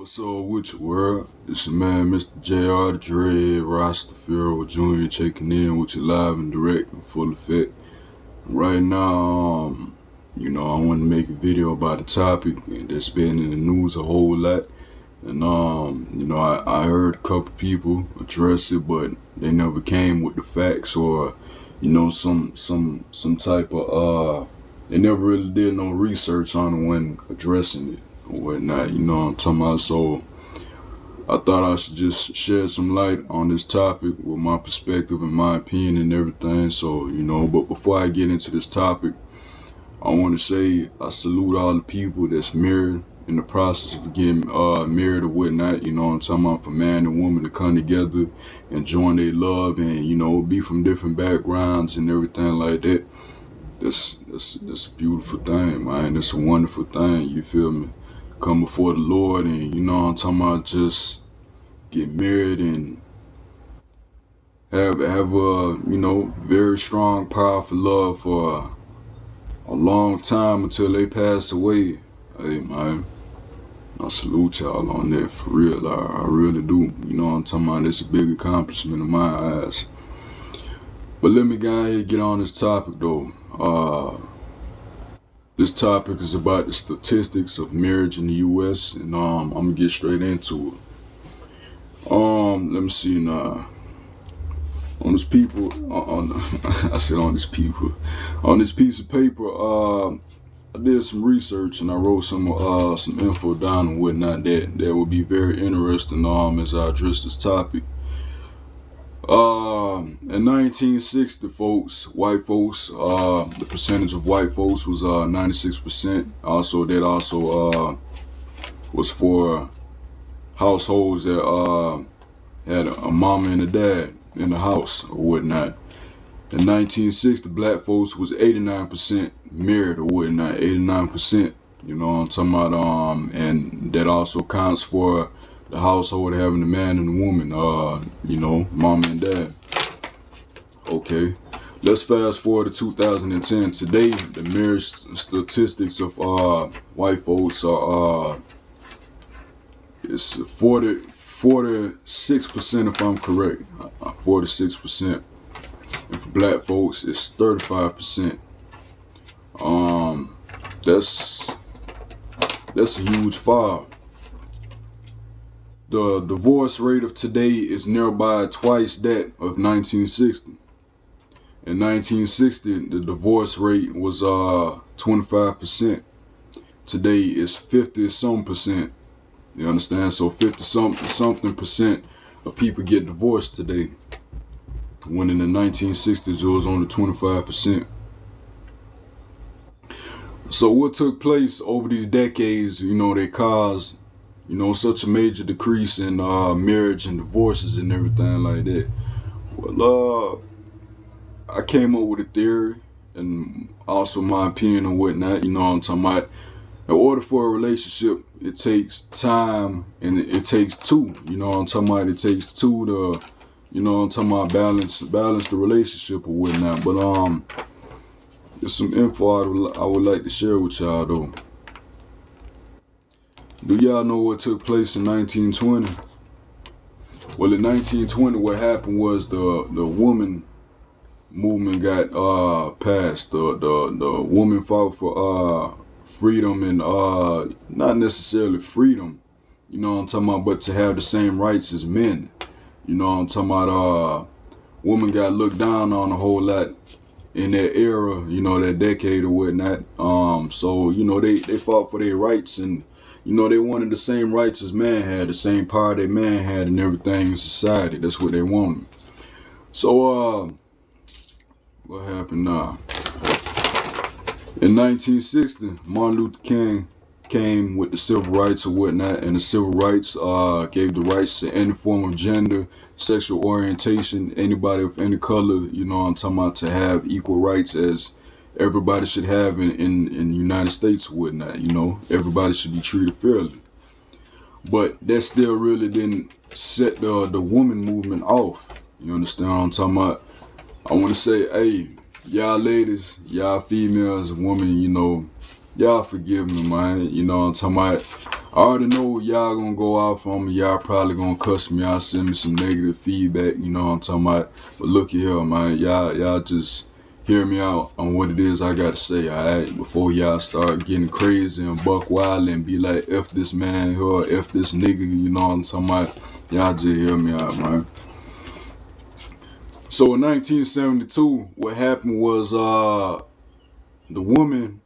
What's up with your world? It's your man, Mr. JR, the Dread Rastafari Jr. checking in with you live and direct and full effect. Right now, I want to make a video about a topic that's been in the news a whole lot. And, I heard a couple people address it, but they never came with the facts or, some type of, they never really did no research on it when addressing it or whatnot, you know what I'm talking about? So I thought I should just shed some light on this topic with my perspective and my opinion and everything. So, but before I get into this topic, I want to say I salute all the people that's married in the process of getting married or whatnot. You know what I'm talking about? For man and woman to come together and join their love and, be from different backgrounds and everything like that. That's a beautiful thing, man. That's a wonderful thing, you feel me? Come before the Lord and, I'm talking about, just get married and have a, very strong, powerful love for a long time until they pass away. Hey, man, I salute y'all on that, for real. I really do. You know what I'm talking about? It's a big accomplishment in my eyes. But let me go ahead and get on this topic, though. This topic is about the statistics of marriage in the U.S. and I'm gonna get straight into it. Let me see now. On this people, I said on this people, on this piece of paper, I did some research and I wrote some info down and whatnot that would be very interesting as I address this topic. In 1960, white folks, the percentage of white folks was 96%. That was for households that had a mama and a dad in the house or whatnot. In 1960, black folks was 89% married or whatnot. 89%. You know what I'm talking about? And that also counts for the household having a man and a woman, mom and dad. Okay, let's fast forward to 2010. Today, the marriage statistics of white folks are it's 46% if I'm correct, 46%. And for black folks, it's 35%. That's a huge fall. The divorce rate of today is nearby twice that of 1960. In 1960, the divorce rate was 25%. Today is 50-some percent. You understand? So 50-something percent of people get divorced today. When in the 1960s, it was only 25%. So what took place over these decades, that caused such a major decrease in marriage and divorces and everything like that? Well, I came up with a theory and also my opinion and whatnot. You know what I'm talking about? In order for a relationship, it takes time and it takes two. You know what I'm talking about? It takes two to, balance the relationship or whatnot. But there's some info I would like to share with y'all though. Do y'all know what took place in 1920? Well, in 1920, what happened was the woman movement got passed. The woman fought for freedom and not necessarily freedom, you know what I'm talking about, but to have the same rights as men. You know what I'm talking about? Women got looked down on a whole lot in that era, that decade or whatnot. So they fought for their rights and they wanted the same rights as man had, the same power that man had and everything in society. That's what they wanted. So what happened now? In 1960, Martin Luther King came with the civil rights or whatnot, and the civil rights gave the rights to any form of gender, sexual orientation, anybody of any color, I'm talking about, to have equal rights as everybody should have in the United States or whatnot. Everybody should be treated fairly. But that still really didn't set the woman movement off. You understand what I'm talking about? I want to say, hey, y'all ladies, y'all females, women, y'all forgive me, man. You know what I'm talking about? I already know y'all gonna go off on me. Y'all probably gonna cuss me out, send me some negative feedback. You know what I'm talking about? But look here, man. Y'all just hear me out on what it is I gotta say, alright? Before y'all start getting crazy and buck wild and be like, F this man here, or F this nigga, you know what I'm talking about? Y'all just hear me out, man. So in 1972, what happened was the woman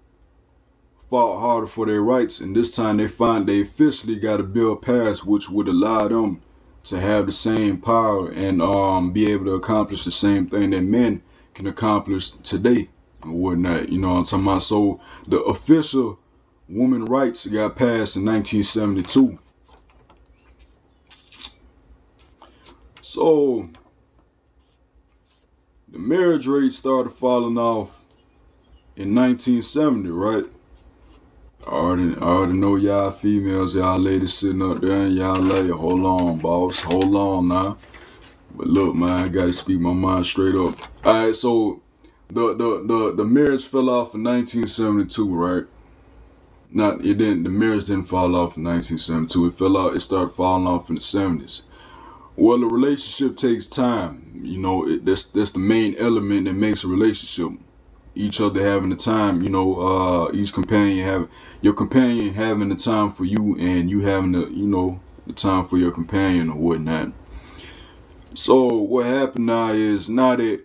fought harder for their rights, and this time they officially got a bill passed which would allow them to have the same power and be able to accomplish the same thing that men can accomplish today and whatnot. You know what I'm talking about? So the official women rights got passed in 1972. So the marriage rate started falling off in 1970, right? I already know y'all females, y'all ladies sitting up there and y'all like, hold on, boss, hold on now. But look, man, I gotta speak my mind straight up. Alright, so the marriage fell off in 1972, right? Not it didn't. The marriage didn't fall off in 1972. It fell out. It started falling off in the 70s. Well, a relationship takes time. You know, that's the main element that makes a relationship. Each other having the time, you know, your companion having the time for you, and you having the time for your companion or whatnot. So what happened now that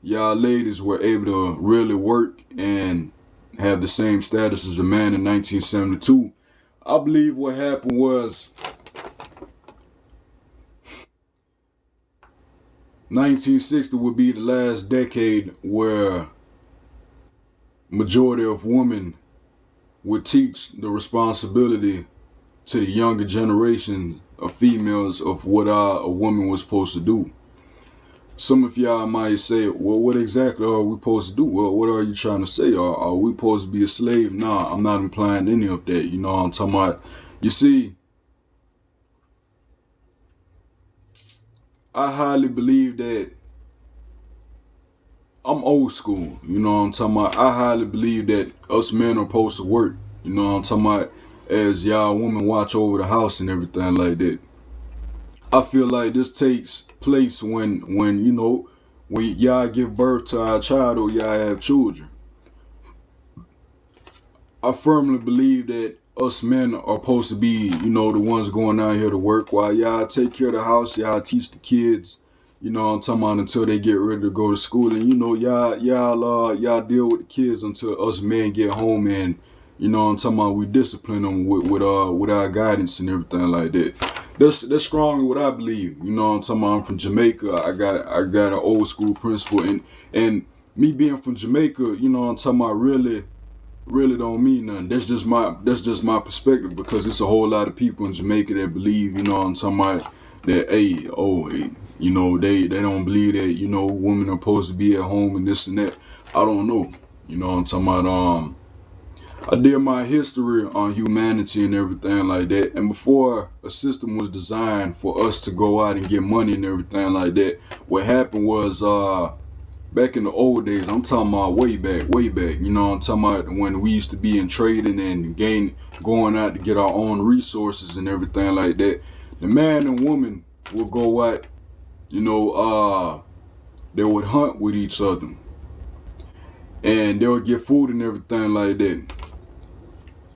y'all ladies were able to really work and have the same status as a man in 1972, I believe what happened was 1960 would be the last decade where majority of women would teach the responsibility to the younger generation of females of what a woman was supposed to do. Some of y'all might say, well, what exactly are we supposed to do? Well, what are you trying to say? Are we supposed to be a slave? Nah, I'm not implying any of that. You know what I'm talking about? You see, I highly believe that I'm old school. You know what I'm talking about? I highly believe that us men are supposed to work. You know what I'm talking about? As y'all women watch over the house and everything like that. I feel like this takes place when y'all give birth to our child or y'all have children. I firmly believe that us men are supposed to be, the ones going out here to work while y'all take care of the house, y'all teach the kids, you know what I'm talking about, until they get ready to go to school. And y'all deal with the kids until us men get home, and you know what I'm talking about, we discipline them with our guidance and everything like that. That's strongly what I believe. You know what I'm talking about. I'm from Jamaica. I got an old school principle, and me being from Jamaica, you know what I'm talking about, really don't mean nothing. That's just my perspective, because it's a whole lot of people in Jamaica that believe, you know what I'm talking about, that they don't believe that, women are supposed to be at home and this and that. I don't know. You know what I'm talking about. I did my history on humanity and everything like that. And before a system was designed for us to go out and get money and everything like that, what happened was back in the old days, I'm talking about way back, you know what I'm talking about, when we used to be in trading and going out to get our own resources and everything like that. The man and woman would go out, they would hunt with each other. And they would get food and everything like that.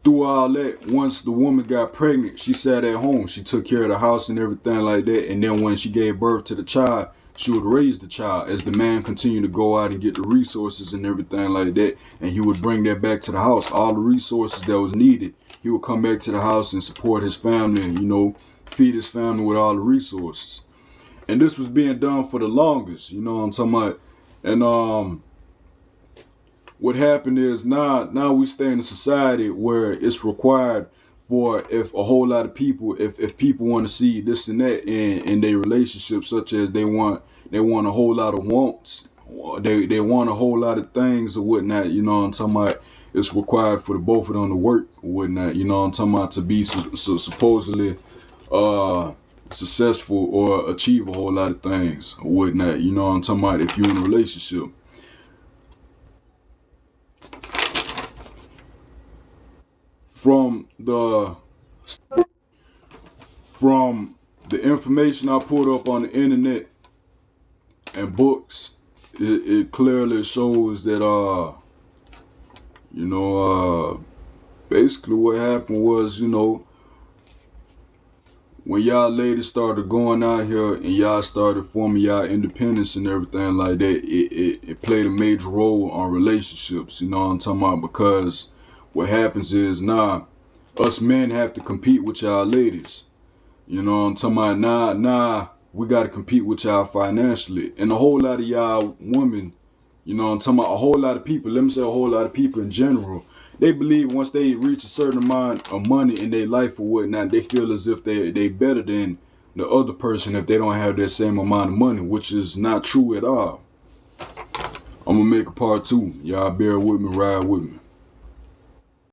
Through all that, once the woman got pregnant, she sat at home. She took care of the house and everything like that. And then when she gave birth to the child, she would raise the child as the man continued to go out and get the resources and everything like that. And he would bring that back to the house. All the resources that was needed, he would come back to the house and support his family and, feed his family with all the resources. And this was being done for the longest, you know what I'm talking about? And what happened is now we stay in a society where it's required for, if a whole lot of people, if people want to see this and that in their relationships, such as they want a whole lot of wants, they want a whole lot of things or whatnot, you know what I'm talking about. It's required for the both of them to work or whatnot, you know what I'm talking about, to be so supposedly successful or achieve a whole lot of things or whatnot, you know what I'm talking about, if you're in a relationship. From the From the information I pulled up on the internet and books, it clearly shows that you know basically what happened was, when y'all ladies started going out here and y'all started forming y'all independence and everything like that, it played a major role on relationships, you know what I'm talking about? Because what happens is, us men have to compete with y'all ladies. You know what I'm talking about? We gotta compete with y'all financially. And a whole lot of y'all women, you know what I'm talking about? A whole lot of people, let me say a whole lot of people in general, they believe once they reach a certain amount of money in their life or whatnot, they feel as if they better than the other person if they don't have that same amount of money, which is not true at all. I'm gonna make a part 2. Y'all bear with me, ride with me.